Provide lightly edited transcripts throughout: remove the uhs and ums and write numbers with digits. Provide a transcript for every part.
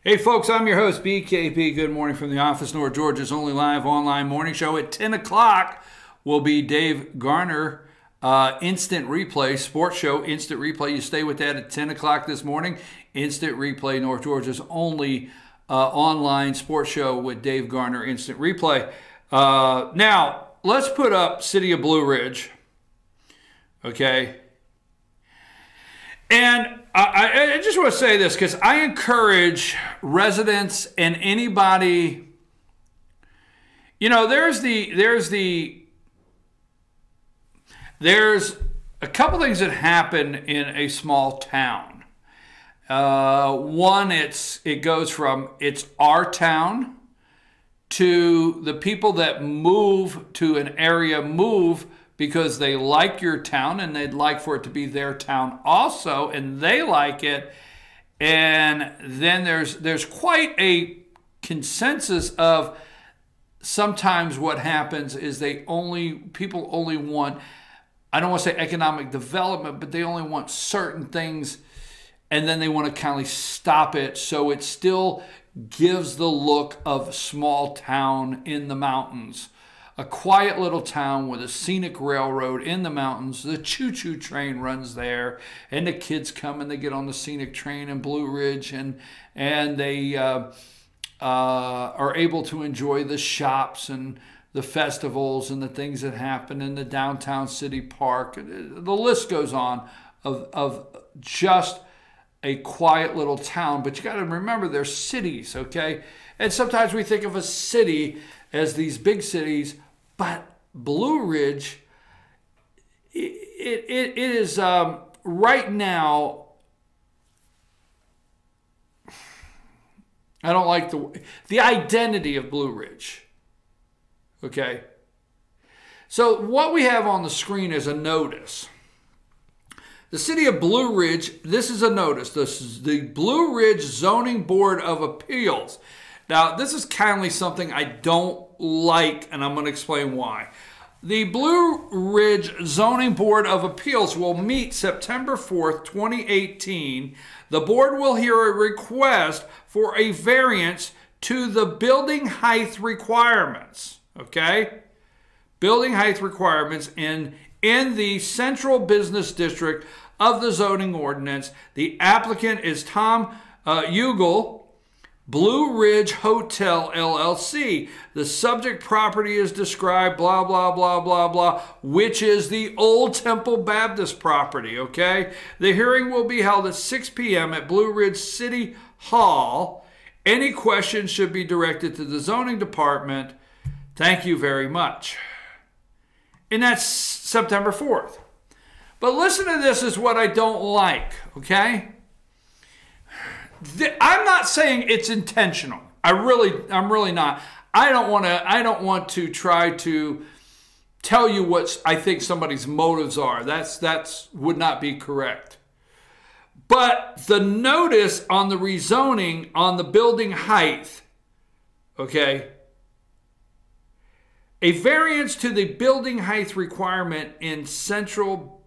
Hey folks, I'm your host, BKP. Good morning from the office. North Georgia's only live online morning show at 10 o'clock will be Dave Garner, Instant Replay, sports show, Instant Replay. You stay with that at 10 o'clock this morning. Instant Replay, North Georgia's only online sports show with Dave Garner, Instant Replay. Now, let's put up City of Blue Ridge, okay? And I just want to say this because I encourage residents and anybody, you know, there's a couple things that happen in a small town. One, it goes from it's our town to the people that move to an area move because they like your town and they'd like for it to be their town also, and they like it. And then there's quite a consensus of sometimes what happens is people only want, I don't want to say economic development, but they only want certain things, and then they want to kind of stop it so it still gives the look of small town in the mountains. A quiet little town with a scenic railroad in the mountains. The choo-choo train runs there, and the kids come and they get on the scenic train in Blue Ridge, and they are able to enjoy the shops and the festivals and the things that happen in the downtown city park. The list goes on of just a quiet little town. But you got to remember, they're cities, okay? And sometimes we think of a city as these big cities, but Blue Ridge, it is right now, I don't like the identity of Blue Ridge, okay? So what we have on the screen is a notice. The City of Blue Ridge, this is a notice. This is the Blue Ridge Zoning Board of Appeals. Now, this is kindly something I don't like, and I'm going to explain why. The Blue Ridge Zoning Board of Appeals will meet September 4th, 2018. The board will hear a request for a variance to the building height requirements, okay? Building height requirements in the central business district of the zoning ordinance. The applicant is Tom Ugle, Blue Ridge Hotel, LLC. The subject property is described, blah, blah, blah, blah, blah, which is the Old Temple Baptist property, okay? The hearing will be held at 6 p.m. at Blue Ridge City Hall. Any questions should be directed to the zoning department. Thank you very much. And that's September 4th. But listen to this is what I don't like, okay? I'm not saying it's intentional. I'm really not. I don't want to try to tell you what I think somebody's motives are. That's would not be correct. But the notice on the rezoning on the building height, okay? A variance to the building height requirement in central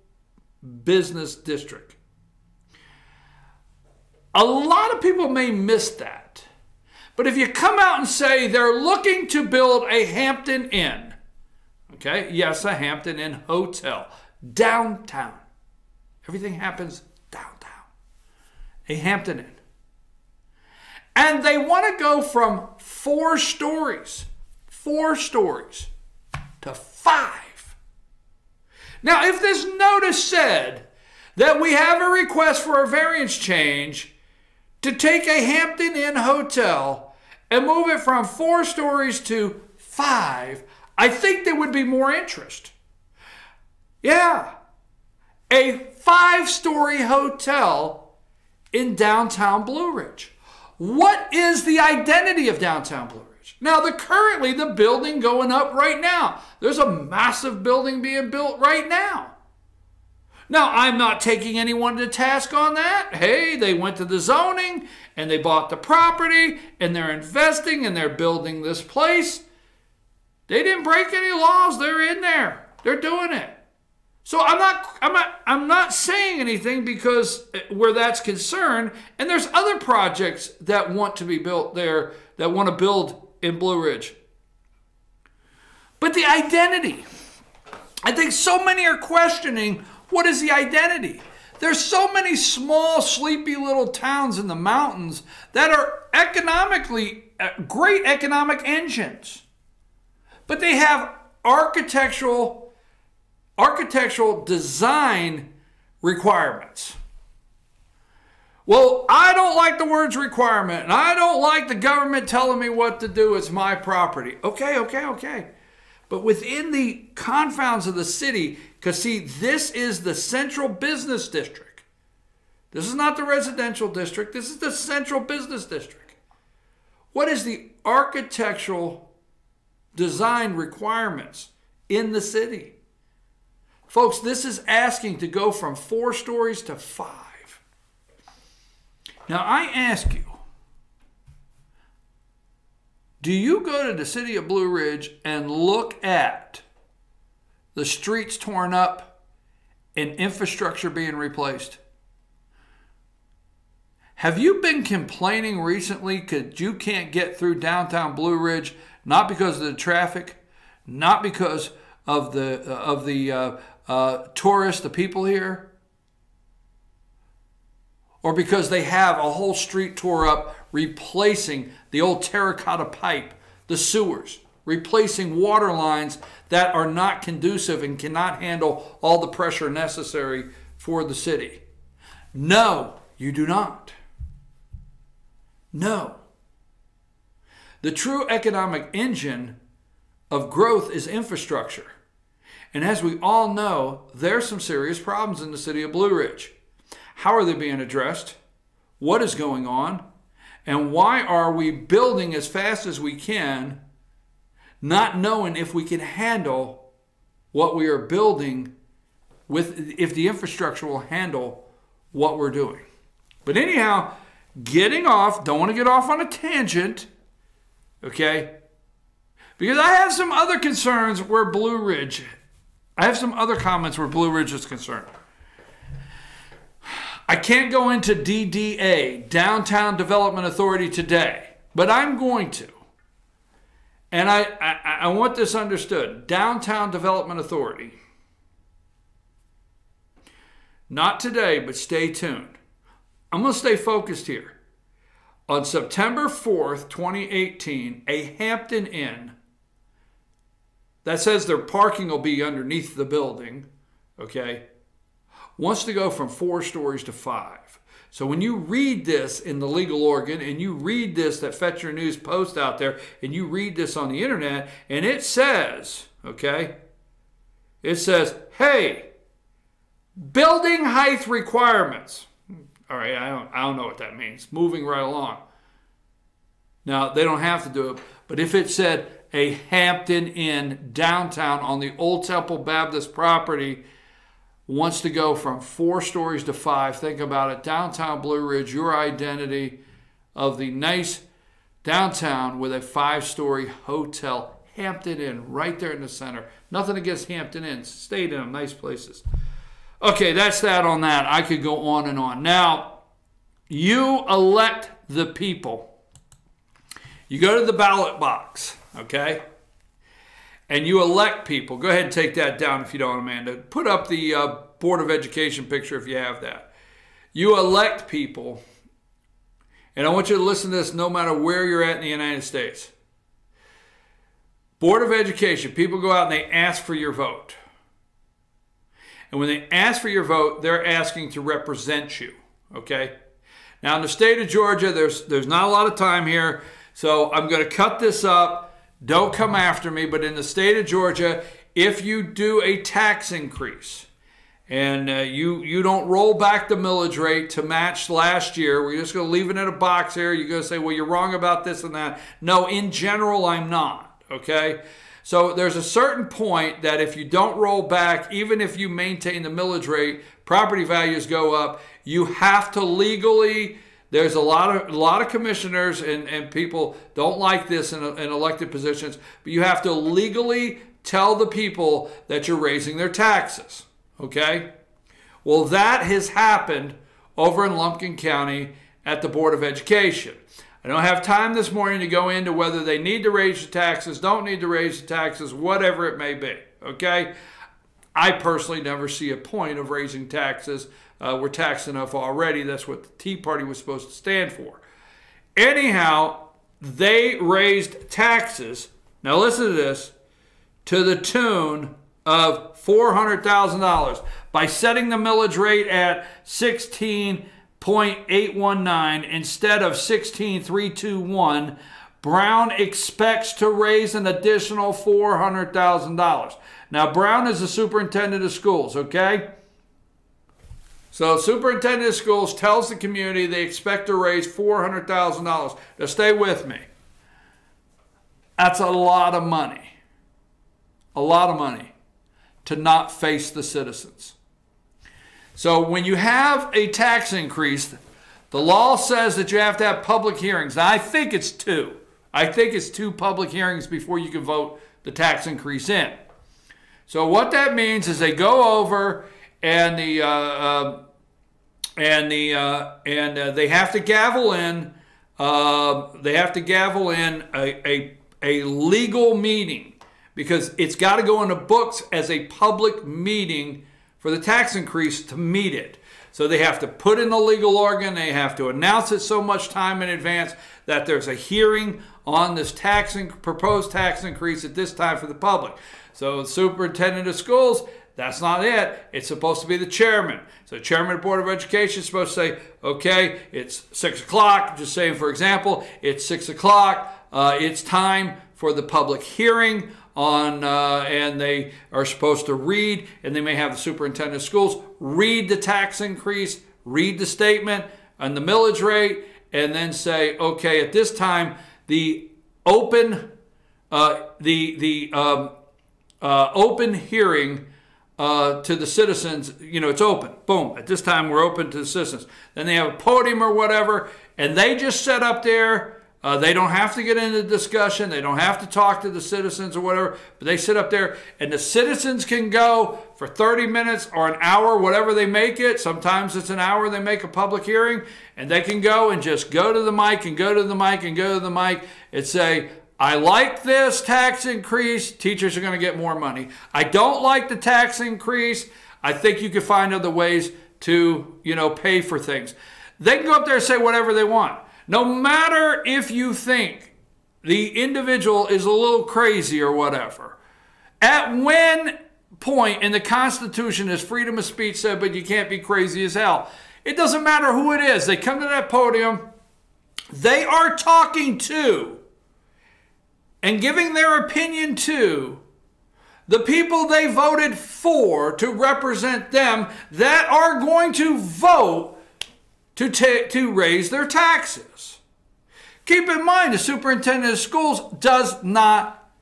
business district. A lot of people may miss that. But if you come out and say they're looking to build a Hampton Inn, okay? Yes, a Hampton Inn hotel, downtown. Everything happens downtown. A Hampton Inn. And they want to go from 4 stories to 5. Now, if this notice said that we have a request for a variance change to take a Hampton Inn hotel and move it from 4 stories to 5, I think there would be more interest. Yeah, a 5-story hotel in downtown Blue Ridge. What is the identity of downtown Blue Ridge? Now, currently the building going up right now. There's a massive building being built right now. Now, I'm not taking anyone to task on that. Hey, they went to the zoning and they bought the property and they're investing and they're building this place. They didn't break any laws. They're in there. They're doing it. So I'm not saying anything because where that's concerned, and there's other projects that want to be built there, that want to build in Blue Ridge. But the identity, I think so many are questioning, what is the identity? There's so many small, sleepy little towns in the mountains that are economically great economic engines, but they have architectural design requirements. Well, I don't like the words requirement, and I don't like the government telling me what to do. It's my property. Okay. But within the confounds of the city, because see, this is the central business district. This is not the residential district. This is the central business district. What is the architectural design requirements in the city? Folks, this is asking to go from 4 stories to 5. Now, I ask you, do you go to the city of Blue Ridge and look at the streets torn up and infrastructure being replaced? Have you been complaining recently because you can't get through downtown Blue Ridge, not because of the traffic, not because of the tourists, the people here, or because they have a whole street tore up, replacing the old terracotta pipe, the sewers, replacing water lines that are not conducive and cannot handle all the pressure necessary for the city? No, you do not. No. The true economic engine of growth is infrastructure. And as we all know, there are some serious problems in the city of Blue Ridge. How are they being addressed? What is going on? And why are we building as fast as we can, not knowing if we can handle what we are building, if the infrastructure will handle what we're doing? But anyhow, getting off, don't want to get off on a tangent, okay? Because I have some other concerns where Blue Ridge, I have some other comments where Blue Ridge is concerned. I can't go into DDA, Downtown Development Authority, today, but I'm going to. And I want this understood. Downtown Development Authority. Not today, but stay tuned. I'm going to stay focused here. On September 4th, 2018, a Hampton Inn that says their parking will be underneath the building, okay, wants to go from 4 stories to 5. So when you read this in the legal organ, and you read this that Fetch Your News post out there, and you read this on the internet, and it says, okay, it says, hey, building height requirements. All right, I don't know what that means. Moving right along. Now, they don't have to do it, but if it said a Hampton Inn downtown on the Old Temple Baptist property wants to go from 4 stories to 5. Think about it. Downtown Blue Ridge, your identity of the nice downtown with a 5-story hotel, Hampton Inn, right there in the center. Nothing against Hampton Inns. Stayed in them, nice places. Okay, that's that on that. I could go on and on. Now, you elect the people. You go to the ballot box, okay? And you elect people. Go ahead and take that down if you don't, Amanda. Put up the Board of Education picture if you have that. You elect people. And I want you to listen to this no matter where you're at in the United States. Board of Education, people go out and they ask for your vote. And when they ask for your vote, they're asking to represent you, okay? Now, in the state of Georgia, there's not a lot of time here, so I'm going to cut this up. Don't come after me, but in the state of Georgia, if you do a tax increase and you don't roll back the millage rate to match last year, we're just going to leave it in a box here. You're going to say, well, you're wrong about this and that. No, in general, I'm not, okay? So there's a certain point that if you don't roll back, even if you maintain the millage rate, property values go up. You have to legally. There's a lot of commissioners and people don't like this in elected positions, but you have to legally tell the people that you're raising their taxes, Okay? Well, that has happened over in Lumpkin County at the Board of Education. I don't have time this morning to go into whether they need to raise the taxes, don't need to raise the taxes, whatever it may be. Okay? I personally never see a point of raising taxes. We're taxed enough already. That's what the Tea Party was supposed to stand for. Anyhow, they raised taxes, now listen to this, to the tune of $400,000 by setting the millage rate at 16.819 instead of 16.321. Brown expects to raise an additional $400,000. Now, Brown is the superintendent of schools, okay? So, superintendent of schools tells the community they expect to raise $400,000. Now, stay with me. That's a lot of money. A lot of money to not face the citizens. So, when you have a tax increase, the law says that you have to have public hearings. Now, I think it's two. I think it's 2 public hearings before you can vote the tax increase in. So what that means is they go over and they have to gavel in. They have to gavel in a legal meeting because it's got to go in the books as a public meeting for the tax increase to meet it. So they have to put in the legal organ. They have to announce it so much time in advance that there's a hearing on this proposed tax increase at this time for the public. So the superintendent of schools, that's not it. It's supposed to be the chairman. So the chairman of the Board of Education is supposed to say, okay, it's 6 o'clock. Just saying, for example, it's 6 o'clock. It's time for the public hearing on, and they are supposed to read, and they may have the superintendent of schools read the tax increase, read the statement and the millage rate, and then say, okay, at this time, the open open hearing to the citizens, it's open. Boom. At this time, we're open to the citizens. Then they have a podium or whatever, and they just sit up there. They don't have to get into discussion. They don't have to talk to the citizens or whatever, but they sit up there, and the citizens can go for 30 minutes or an hour, whatever they make it. Sometimes it's an hour they make a public hearing, and they can go and just go to the mic and go to the mic and go to the mic and say, I like this tax increase. Teachers are going to get more money. I don't like the tax increase. I think you can find other ways to, pay for things. They can go up there and say whatever they want. No matter if you think the individual is a little crazy or whatever. At when point in the Constitution is freedom of speech said, but you can't be crazy as hell? It doesn't matter who it is. They come to that podium. They are talking to and giving their opinion to the people they voted for to represent them that are going to vote to raise their taxes. Keep in mind, the superintendent of schools does not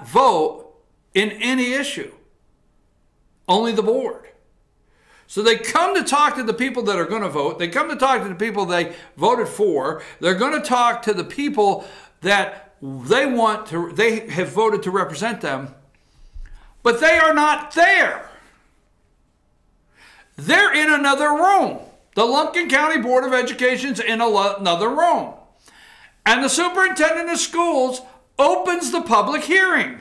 vote in any issue. Only the board. So they come to talk to the people that are going to vote. They come to talk to the people they voted for. They're going to talk to the people that they have voted to represent them. But they are not there. They're in another room. The Lumpkin County Board of Education's in another room. And the superintendent of schools opens the public hearing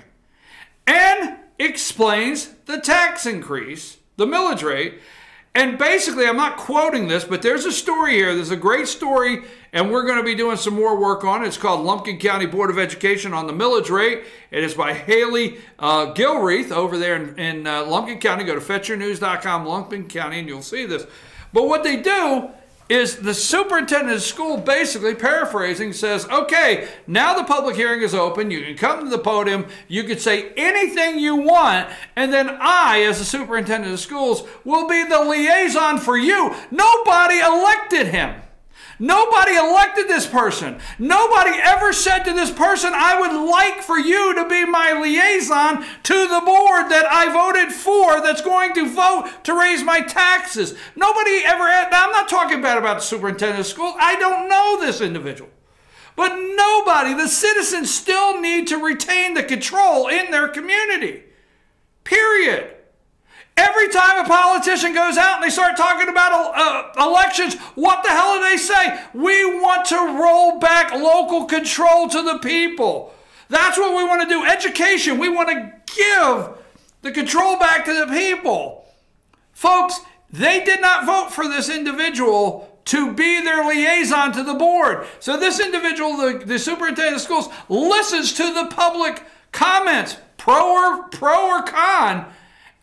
and explains the tax increase, the millage rate. And basically, I'm not quoting this, but there's a story here. There's a great story, and we're going to be doing some more work on it. It's called Lumpkin County Board of Education on the Millage Rate. It is by Haley Gilreath over there in Lumpkin County. Go to fetchyournews.com, Lumpkin County, and you'll see this. But what they do is the superintendent of school, basically paraphrasing, says, okay, now the public hearing is open. You can come to the podium. You can say anything you want. And then I, as the superintendent of schools, will be the liaison for you. Nobody elected him. Nobody elected this person. Nobody ever said to this person, I would like for you to be my liaison to the board that I voted for that's going to vote to raise my taxes. Nobody ever had. Now, I'm not talking bad about the superintendent of schools. I don't know this individual. But nobody, the citizens still need to retain the control in their community. period. Every time a politician goes out and they start talking about elections, what the hell do they say? We want to roll back local control to the people. That's what we want to do. Education, we want to give the control back to the people. Folks, they did not vote for this individual to be their liaison to the board. So this individual, the superintendent of schools, listens to the public comments, pro or con,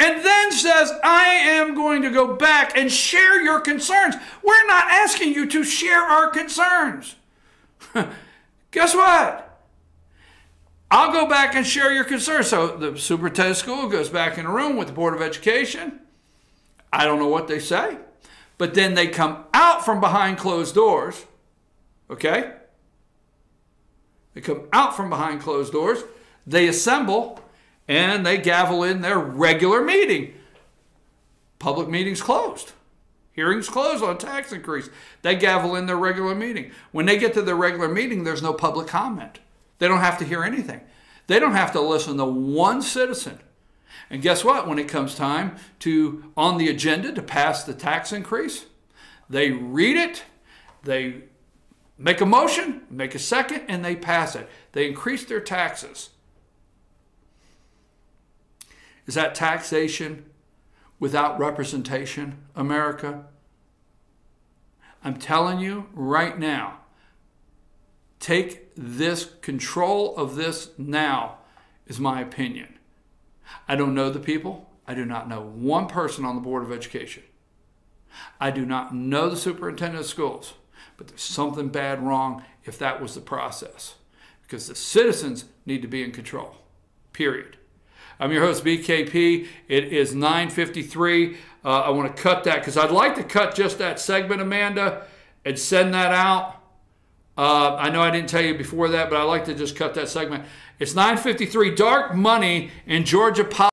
and then says, I am going to go back and share your concerns. We're not asking you to share our concerns. Guess what? I'll go back and share your concerns. So the superintendent of school goes back in a room with the Board of Education. I don't know what they say, but then they come out from behind closed doors, okay? They come out from behind closed doors, they assemble, and they gavel in their regular meeting. Public meetings closed. Hearings closed on tax increase. They gavel in their regular meeting. When they get to their regular meeting, there's no public comment. They don't have to hear anything. They don't have to listen to one citizen. And guess what? When it comes time to, on the agenda to pass the tax increase, they read it, they make a motion, make a second, and they pass it. They increase their taxes. Is that taxation without representation, America? I'm telling you right now, take this control of this now, is my opinion. I don't know the people. I do not know one person on the Board of Education. I do not know the superintendent of schools, but there's something bad wrong if that was the process, because the citizens need to be in control, period. I'm your host, BKP. It is 9:53. I want to cut that because I'd like to cut just that segment, Amanda, and send that out. I know I didn't tell you before that, but I like to just cut that segment. It's 9:53. Dark money in Georgia politics.